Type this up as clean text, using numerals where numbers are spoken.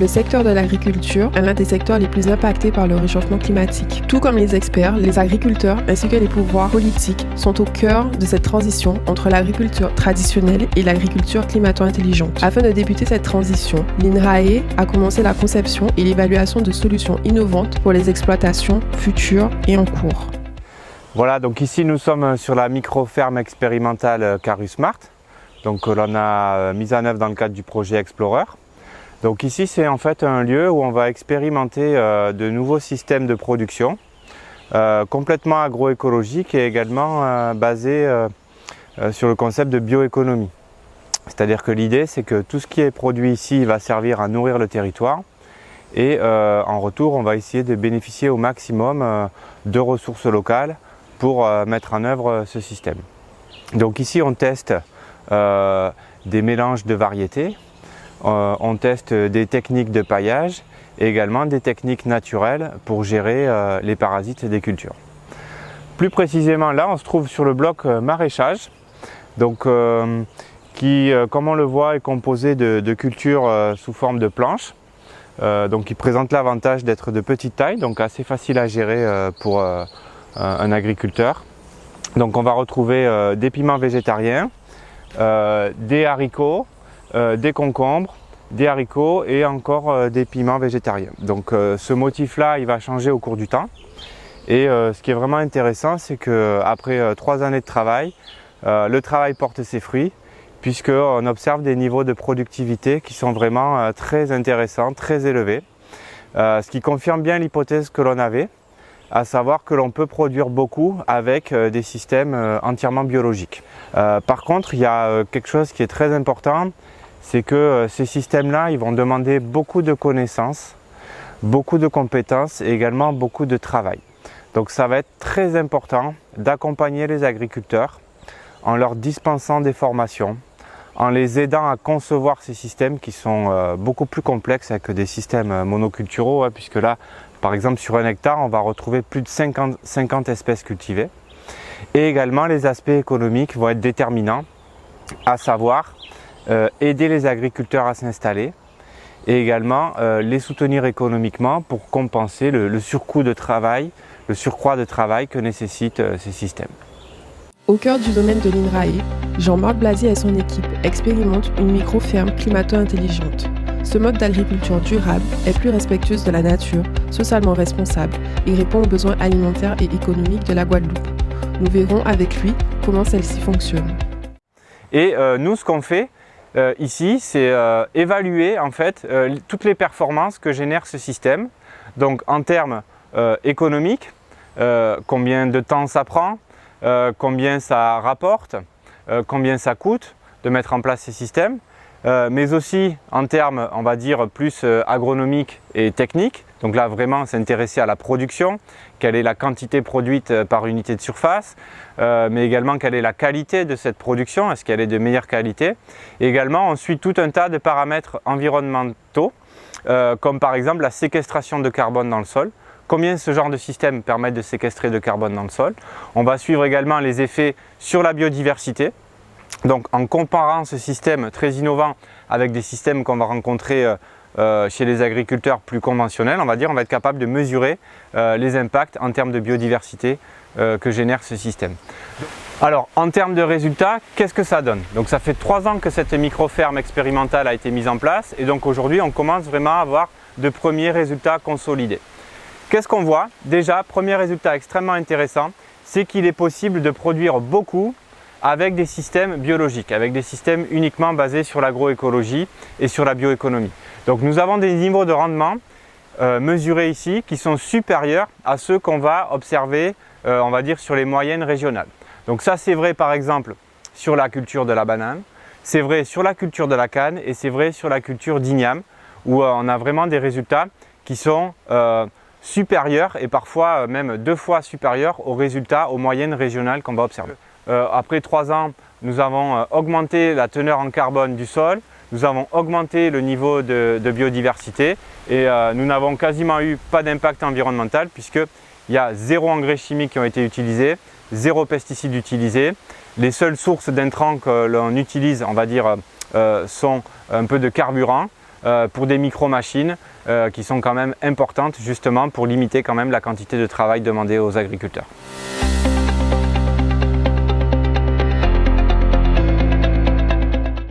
Le secteur de l'agriculture est l'un des secteurs les plus impactés par le réchauffement climatique. Tout comme les experts, les agriculteurs ainsi que les pouvoirs politiques sont au cœur de cette transition entre l'agriculture traditionnelle et l'agriculture climato-intelligente. Afin de débuter cette transition, l'INRAE a commencé la conception et l'évaluation de solutions innovantes pour les exploitations futures et en cours. Voilà, donc ici nous sommes sur la micro-ferme expérimentale Carusmart, donc l'on a mise en œuvre dans le cadre du projet Explorer. Donc ici c'est en fait un lieu où on va expérimenter de nouveaux systèmes de production complètement agroécologiques et également basés sur le concept de bioéconomie. C'est-à-dire que l'idée c'est que tout ce qui est produit ici va servir à nourrir le territoire et en retour on va essayer de bénéficier au maximum de ressources locales pour mettre en œuvre ce système. Donc ici on teste des mélanges de variétés. On teste des techniques de paillage et également des techniques naturelles pour gérer les parasites des cultures. Plus précisément là, on se trouve sur le bloc maraîchage, donc, qui, comme on le voit, est composé de cultures sous forme de planches, donc qui présente l'avantage d'être de petite taille, donc assez facile à gérer pour un agriculteur. Donc on va retrouver des piments végétariens, des haricots, des concombres, des haricots et encore des piments végétariens. Donc ce motif-là, il va changer au cours du temps. Et ce qui est vraiment intéressant, c'est qu'après 3 années de travail, le travail porte ses fruits, puisqu'on observe des niveaux de productivité qui sont vraiment très intéressants, très élevés. Ce qui confirme bien l'hypothèse que l'on avait, à savoir que l'on peut produire beaucoup avec des systèmes entièrement biologiques. Par contre, il y a quelque chose qui est très important, c'est que ces systèmes-là, ils vont demander beaucoup de connaissances, beaucoup de compétences et également beaucoup de travail. Donc ça va être très important d'accompagner les agriculteurs en leur dispensant des formations, en les aidant à concevoir ces systèmes qui sont beaucoup plus complexes que des systèmes monoculturaux, puisque là, par exemple, sur 1 hectare, on va retrouver plus de 50 espèces cultivées. Et également, les aspects économiques vont être déterminants, à savoir aider les agriculteurs à s'installer et également les soutenir économiquement pour compenser le surcoût de travail, le surcroît de travail que nécessitent ces systèmes. Au cœur du domaine de l'INRAE, Jean-Marc Blasier et son équipe expérimentent une micro-ferme climato-intelligente. Ce mode d'agriculture durable est plus respectueuse de la nature, socialement responsable et répond aux besoins alimentaires et économiques de la Guadeloupe. Nous verrons avec lui comment celle-ci fonctionne. Et nous, ce qu'on fait ici, c'est évaluer en fait toutes les performances que génère ce système. Donc en termes économiques, combien de temps ça prend, combien ça rapporte, combien ça coûte de mettre en place ces systèmes. Mais aussi en termes, on va dire, plus agronomiques et techniques. Donc là, vraiment s'intéresser à la production, quelle est la quantité produite par unité de surface, mais également quelle est la qualité de cette production, est-ce qu'elle est de meilleure qualité. Et également, on suit tout un tas de paramètres environnementaux, comme par exemple la séquestration de carbone dans le sol. Combien ce genre de système permet de séquestrer de carbone dans le sol. On va suivre également les effets sur la biodiversité. Donc en comparant ce système très innovant avec des systèmes qu'on va rencontrer chez les agriculteurs plus conventionnels, on va être capable de mesurer les impacts en termes de biodiversité que génère ce système. Alors en termes de résultats, qu'est-ce que ça donne? Donc ça fait 3 ans que cette micro-ferme expérimentale a été mise en place et donc aujourd'hui on commence vraiment à avoir de premiers résultats consolidés. Qu'est-ce qu'on voit? Déjà, premier résultat extrêmement intéressant, c'est qu'il est possible de produire beaucoup avec des systèmes biologiques, avec des systèmes uniquement basés sur l'agroécologie et sur la bioéconomie. Donc nous avons des niveaux de rendement mesurés ici qui sont supérieurs à ceux qu'on va observer, on va dire, sur les moyennes régionales. Donc ça c'est vrai par exemple sur la culture de la banane, c'est vrai sur la culture de la canne et c'est vrai sur la culture d'igname où on a vraiment des résultats qui sont supérieurs et parfois même 2 fois supérieurs aux résultats aux moyennes régionales qu'on va observer. Après 3 ans, nous avons augmenté la teneur en carbone du sol, nous avons augmenté le niveau de biodiversité et nous n'avons quasiment eu pas d'impact environnemental puisqu'il y a 0 engrais chimiques qui ont été utilisés, 0 pesticides utilisés. Les seules sources d'intrants que l'on utilise, on va dire, sont un peu de carburant, pour des micro-machines qui sont quand même importantes justement pour limiter quand même la quantité de travail demandée aux agriculteurs.